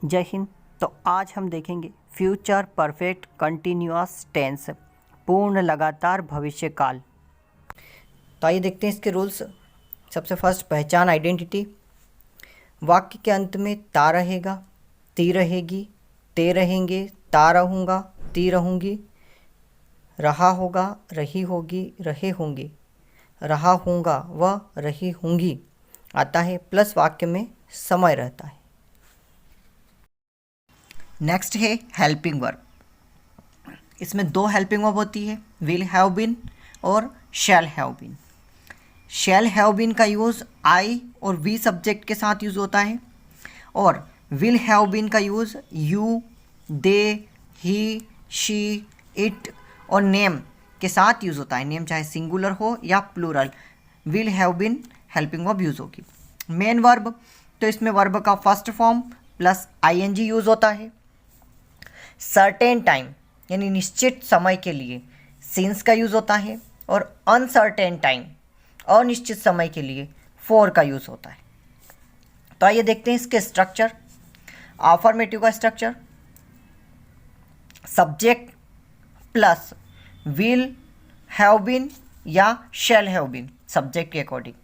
जय हिंद। तो आज हम देखेंगे फ्यूचर परफेक्ट कंटिन्यूअस टेंस, पूर्ण लगातार भविष्यकाल। तो आइए देखते हैं इसके रूल्स। सबसे फर्स्ट, पहचान आइडेंटिटी। वाक्य के अंत में ता रहेगा, ती रहेगी, ते रहेंगे, ता रहूँगा, ती रहूँगी, रहा होगा, रही होगी, रहे होंगे, रहा हूँगा व रही होंगी आता है, प्लस वाक्य में समय रहता है। नेक्स्ट है हेल्पिंग वर्ब। इसमें दो हेल्पिंग वर्ब होती है, विल हैव बीन और shall have been. Shall have been का यूज़ आई और वी सब्जेक्ट के साथ यूज़ होता है, और विल हैव बीन का use you, they, he, she, it और नेम के साथ यूज़ होता है। नेम चाहे सिंगुलर हो या plural, will have been helping verb use होगी। मेन वर्ब, तो इसमें वर्ब का first form plus ING use होता है। सर्टेन टाइम यानी निश्चित समय के लिए सिंस का यूज़ होता है, और अनसर्टेन टाइम अनिश्चित समय के लिए फॉर का यूज़ होता है। तो आइए देखते हैं इसके स्ट्रक्चर। अफर्मेटिव का structure, subject plus will have been या शैल हैव बीन सब्जेक्ट के अकॉर्डिंग,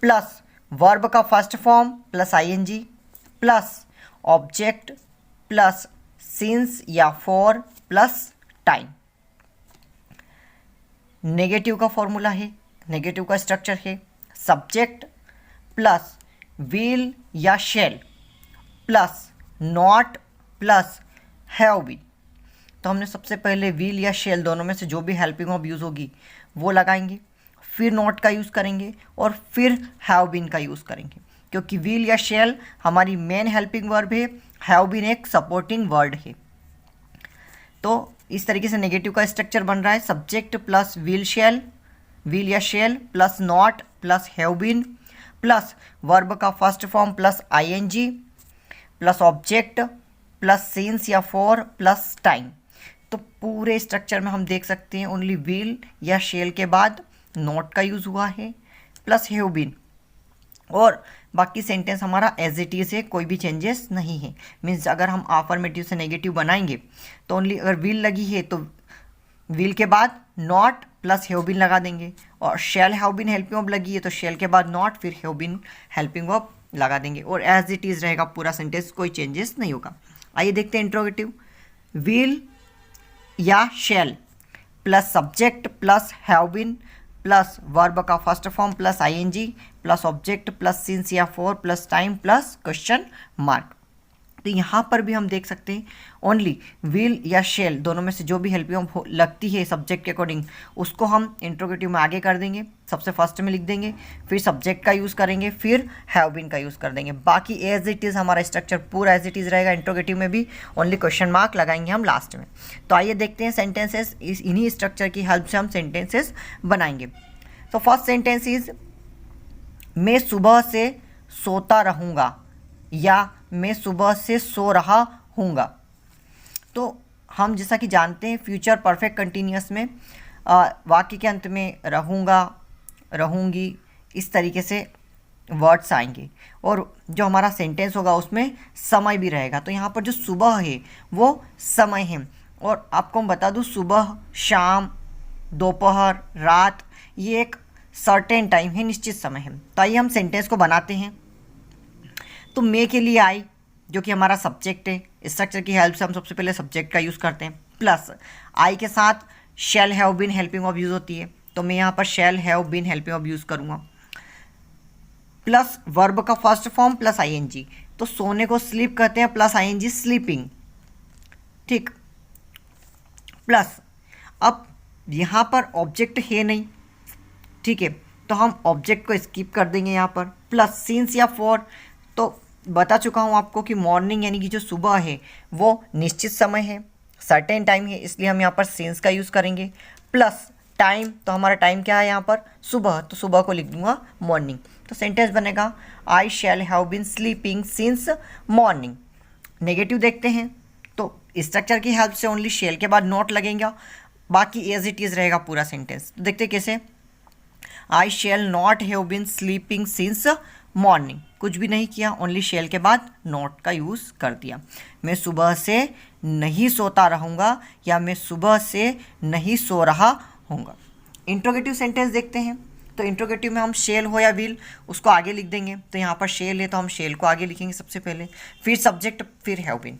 प्लस वर्ब का first form plus ING, plus object plus since या फॉर प्लस टाइम। नेगेटिव का फॉर्मूला है, नेगेटिव का स्ट्रक्चर है सब्जेक्ट प्लस विल या shall plus not plus have been. तो हमने सबसे पहले विल या शैल दोनों में से जो भी हेल्पिंग वर्ब यूज़ होगी वो लगाएंगे, फिर नॉट का यूज़ करेंगे और फिर हैव बीन का यूज़ करेंगे, क्योंकि विल या शैल हमारी मेन हेल्पिंग वर्ब है, हैव बीन एक सपोर्टिंग वर्ड है। तो इस तरीके से नेगेटिव का स्ट्रक्चर बन रहा है, subject plus will shall, will या shall plus not plus have been plus verb का first form plus ING plus object plus since या फॉर प्लस टाइम। तो पूरे स्ट्रक्चर में हम देख सकते हैं ओनली विल या शैल के बाद नॉट का यूज़ हुआ है प्लस हैव बीन, और बाकी सेंटेंस हमारा एज इट इज़ है, कोई भी चेंजेस नहीं है। मीन्स अगर हम अफर्मेटिव से नेगेटिव बनाएंगे तो ओनली अगर विल लगी है तो विल के बाद नॉट प्लस हैव बीन लगा देंगे, और shall have been helping verb लगी है तो शैल के बाद नॉट फिर हैव बीन हेल्पिंग वर्ब लगा देंगे, और एज इट इज़ रहेगा पूरा सेंटेंस, कोई चेंजेस नहीं होगा। आइए देखते हैं इंट्रोगेटिव। विल या shall plus subject plus have been plus verb का first form plus ING plus object plus since या for plus time plus question mark. तो यहाँ पर भी हम देख सकते हैं ओनली विल या शैल दोनों में से जो भी हेल्पिंग लगती है सब्जेक्ट के अकॉर्डिंग उसको हम इंट्रोगेटिव में आगे कर देंगे, सबसे फर्स्ट में लिख देंगे, फिर सब्जेक्ट का यूज़ करेंगे, फिर हैव बीन का यूज़ कर देंगे। बाकी एज इट इज़ हमारा स्ट्रक्चर पूरा एज इट इज़ रहेगा, इंट्रोगेटिव में भी ओनली क्वेश्चन मार्क लगाएंगे हम लास्ट में। तो आइए देखते हैं सेंटेंसेस, इन्हीं स्ट्रक्चर की हेल्प से हम सेंटेंसेस बनाएंगे। तो फर्स्ट सेंटेंस इज मैं सुबह से सोता रहूँगा या मैं सुबह से सो रहा हूँगा। तो हम जैसा कि जानते हैं फ्यूचर परफेक्ट कंटिन्यूअस में वाक्य के अंत में रहूँगा, रहूँगी इस तरीके से वर्ड्स आएंगे, और जो हमारा सेंटेंस होगा उसमें समय भी रहेगा। तो यहाँ पर जो सुबह है वो समय है, और आपको मैं बता दूँ सुबह, शाम, दोपहर, रात ये एक सर्टेन टाइम है, निश्चित समय है। तो आइए हम सेंटेंस को बनाते हैं। तो मैं के लिए आई जो कि हमारा सब्जेक्ट है, स्ट्रक्चर की हेल्प से हम सबसे पहले सब्जेक्ट का यूज़ करते हैं, प्लस आई के साथ shall have been helping verb use होती है, तो मैं यहाँ पर shall have been helping verb use करूँगा, प्लस वर्ब का फर्स्ट फॉर्म प्लस आईएनजी। तो सोने को स्लीप कहते हैं, प्लस आईएनजी स्लीपिंग, ठीक। प्लस अब यहाँ पर ऑब्जेक्ट है नहीं, ठीक है, तो हम ऑब्जेक्ट को स्किप कर देंगे यहाँ पर, प्लस सिंस या फॉर। तो बता चुका हूँ आपको कि मॉर्निंग यानी कि जो सुबह है वो निश्चित समय है, सर्टेन टाइम है, इसलिए हम यहाँ पर सिंस का यूज़ करेंगे, प्लस टाइम, तो हमारा टाइम क्या है यहाँ पर सुबह, तो सुबह को लिख दूंगा मॉर्निंग। तो सेंटेंस बनेगा I shall have been sleeping since morning. Negative देखते हैं, तो स्ट्रक्चर की हेल्प से ओनली शैल के बाद नॉट लगेगा, बाकी एज इट इज़ रहेगा पूरा सेंटेंस। तो देखते कैसे, I shall not have been sleeping since morning, कुछ भी नहीं किया, ओनली शेल के बाद नॉट का यूज़ कर दिया। मैं सुबह से नहीं सोता रहूँगा या मैं सुबह से नहीं सो रहा हूँगा। इंट्रोगेटिव सेंटेंस देखते हैं। तो इंट्रोगेटिव में हम शेल हो या विल उसको आगे लिख देंगे। तो यहाँ पर शेल है तो हम शेल को आगे लिखेंगे सबसे पहले, फिर सब्जेक्ट, फिर हैव बीन।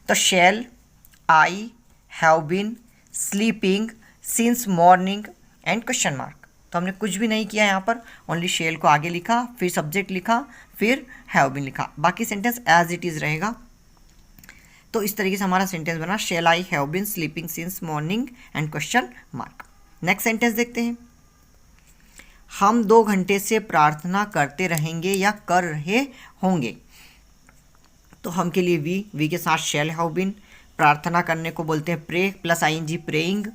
तो shall I have been sleeping since morning and question mark. तो हमने कुछ भी नहीं किया यहाँ पर, ओनली शेल को आगे लिखा, फिर सब्जेक्ट लिखा, फिर हैव बीन लिखा, बाकी सेंटेंस एज इट इज़ रहेगा। तो इस तरीके से हमारा सेंटेंस बना, shall I have been sleeping since morning and question mark. Next sentence देखते हैं। हम 2 घंटे से प्रार्थना करते रहेंगे या कर रहे होंगे। तो हम के लिए वी के साथ शेल हैव बीन, प्रार्थना करने को बोलते हैं प्रे प्लस आईएनजी प्रेइंग।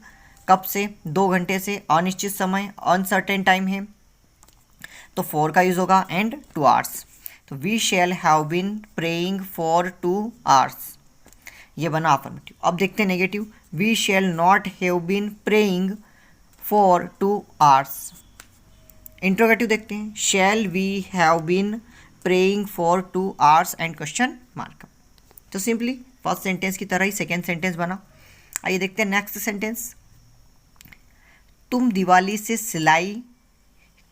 कब से? 2 घंटे से, अनिश्चित समय, अनसर्टेन टाइम है तो फॉर का यूज़ होगा, एंड 2 आवर्स। तो we shall have been praying for 2 hours, ये बना अफर्मेटिव। अब देखते हैं negative. We shall not have been praying for 2 hours. Interrogative देखते हैं। Shall we have been praying for 2 hours and question mark. तो सिंपली फर्स्ट सेंटेंस की तरह ही सेकेंड सेंटेंस बना। आइए देखते हैं नेक्स्ट सेंटेंस। तुम दिवाली से सिलाई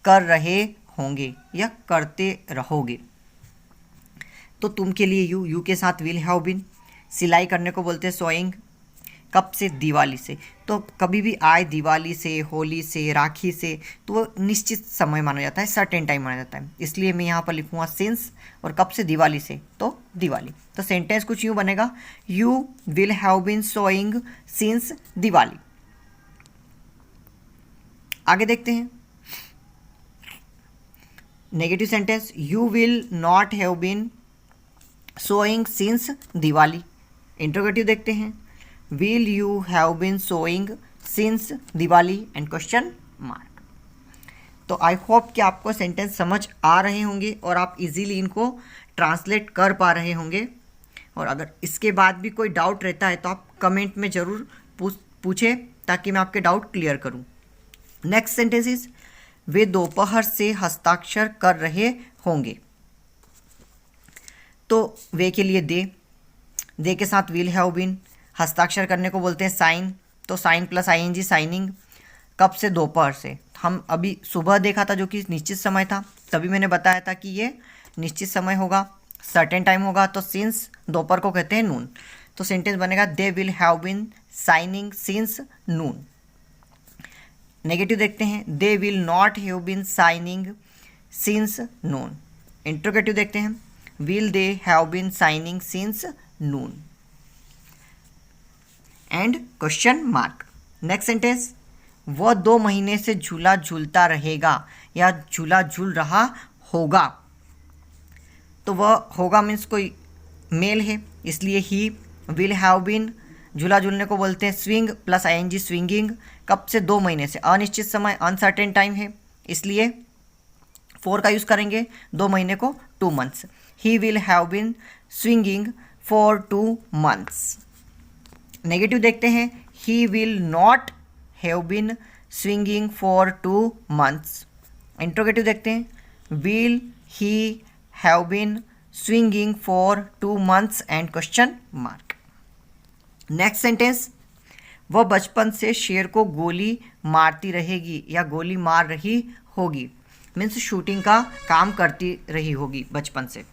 कर रहे होंगे या करते रहोगे। तो तुम के लिए यू के साथ विल हैव बीन, सिलाई करने को बोलते हैं सोइंग। कब से? दिवाली से। तो कभी भी आए दिवाली से, होली से, राखी से, तो वो निश्चित समय माना जाता है, सर्टेन टाइम माना जाता है, इसलिए मैं यहाँ पर लिखूँगा सिंस। और कब से? दिवाली से, तो दिवाली। तो सेंटेंस कुछ यूँ बनेगा, you will have been sowing since Diwali. आगे देखते हैं negative sentence. You will not have been sowing since Diwali. Interrogative देखते हैं। Will you have been sowing since Diwali and question mark. तो आई होप कि आपको सेंटेंस समझ आ रहे होंगे और आप इजीली इनको ट्रांसलेट कर पा रहे होंगे। और अगर इसके बाद भी कोई डाउट रहता है तो आप कमेंट में ज़रूर पूछें ताकि मैं आपके डाउट क्लियर करूं। नेक्स्ट सेंटेंस इज, वे दोपहर से हस्ताक्षर कर रहे होंगे। तो वे के लिए दे के साथ विल हैव बीन, हस्ताक्षर करने को बोलते हैं साइन। तो साइन प्लस आईएनजी साइनिंग। कब से? दोपहर से। हम अभी सुबह देखा था जो कि निश्चित समय था, तभी मैंने बताया था कि ये निश्चित समय होगा, सर्टेन टाइम होगा। तो सिंस दोपहर को कहते हैं नून। तो सेंटेंस बनेगा they will have been signing since noon. Negative देखते हैं। They will not have been signing since noon. Interrogative देखते हैं। Will they have been signing since noon and question mark. Next sentence, वह 2 महीने से झूला झूलता रहेगा या झूला झूल रहा होगा। तो वह होगा मीन्स कोई मेल है, इसलिए ही विल हैव बीन, झूला झूलने को बोलते हैं स्विंग प्लस आईएनजी स्विंगिंग। कब से? 2 महीने से, अनिश्चित समय, अनसर्टेन टाइम है, इसलिए फॉर का यूज़ करेंगे। 2 महीने को 2 months. He will have been swinging for 2 months. Negative देखते हैं। He will not have been swinging for 2 months. Interrogative देखते हैं। Will he have been swinging for 2 months and question mark. Next sentence, वह बचपन से शेर को गोली मारती रहेगी या गोली मार रही होगी। मीन्स शूटिंग का काम करती रही होगी बचपन से।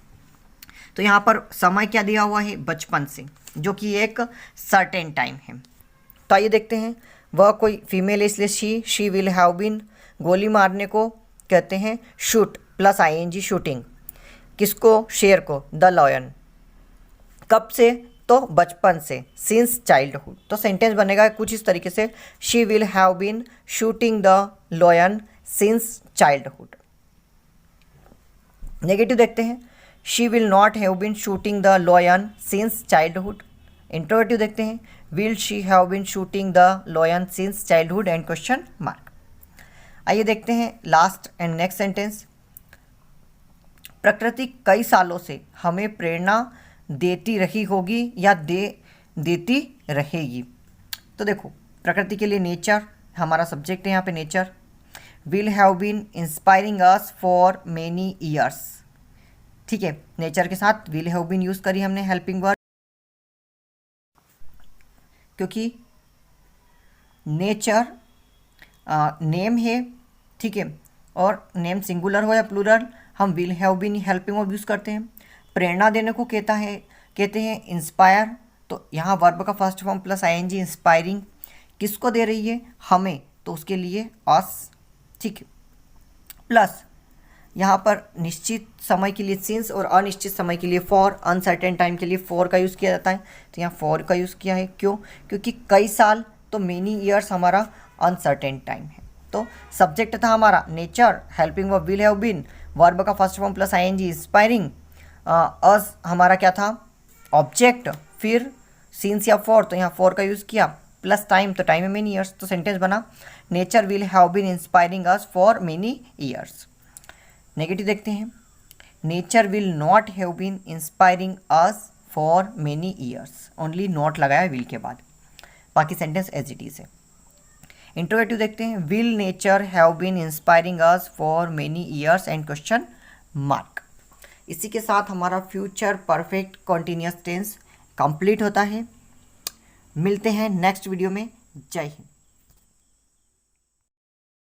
तो यहाँ पर समय क्या दिया हुआ है? बचपन से, जो कि एक सर्टेन टाइम है। तो आइए देखते हैं। वह कोई फीमेल है इसलिए शी विल हैव बीन, गोली मारने को कहते हैं शूट प्लस आईएनजी शूटिंग। किसको? शेर को, द लॉयन। कब से? तो बचपन से, सिंस चाइल्डहुड। तो सेंटेंस बनेगा कुछ इस तरीके से, she will have been shooting the lion since childhood. Negative देखते हैं। She will not have been shooting the lion since childhood. Interrogative देखते हैं। Will she have been shooting the lion since childhood and question mark. आइए देखते हैं last and next sentence. प्रकृति कई सालों से हमें प्रेरणा देती रही होगी या देती रहेगी। तो देखो, प्रकृति के लिए नेचर हमारा सब्जेक्ट है यहाँ पे nature. Will have been inspiring us for many years. ठीक है, नेचर के साथ विल हैव बीन यूज़ करी हमने हेल्पिंग वर्ड, क्योंकि नेचर नेम है, ठीक है, और नेम सिंगुलर हो या प्लूरल हम will have been helping verb use करते हैं। प्रेरणा देने को कहते हैं इंस्पायर, तो यहाँ वर्ब का first form plus ING inspiring, किसको दे रही है, हमें, तो उसके लिए अस, ठीक है, प्लस यहाँ पर निश्चित समय के लिए सिंस और अनिश्चित समय के लिए फॉर, अनसर्टेन टाइम के लिए फॉर का यूज़ किया जाता है, तो यहाँ फॉर का यूज़ किया है। क्यों? क्योंकि कई साल, तो मेनी ईयर्स हमारा अनसर्टेन टाइम है। तो सब्जेक्ट था हमारा nature, helping verb will have been, verb का first form plus ING inspiring, us हमारा क्या था, ऑब्जेक्ट, फिर सिंस या फॉर, तो यहाँ फॉर का यूज़ किया, प्लस टाइम, तो टाइम है मेनी ईयर्स, तो सेंटेंस बना nature will have been inspiring us for many years. Negative देखते हैं, nature will not have been inspiring us for many years, only not लगाया विल के बाद, बाकी सेंटेंस एज इट इज है। इंट्रोगेटिव देखते हैं, will nature have been inspiring us for many years and question mark. इसी के साथ हमारा future perfect continuous tense complete होता है। मिलते हैं नेक्स्ट वीडियो में। जय हिंद।